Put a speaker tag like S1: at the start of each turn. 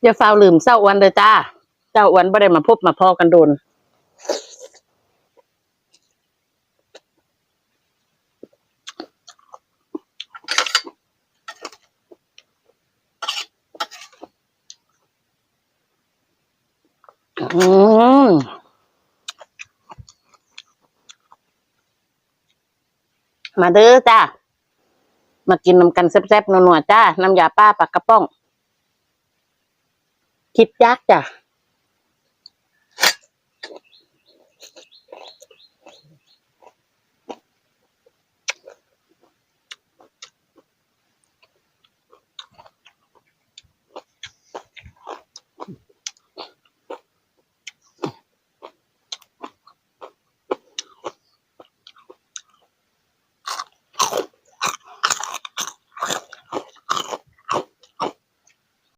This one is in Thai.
S1: อย่าฟ้าวลืมเศร้าอ้วนเด้อจ้าเจ้าอ้วนบ่ได้มาพบมาพอกันโดนมาเด้อจ้ามากินน้ำกันแซ่บๆนัวๆจ้าน้ำยาป้าปากกระป๋องคิดยากจ้ะ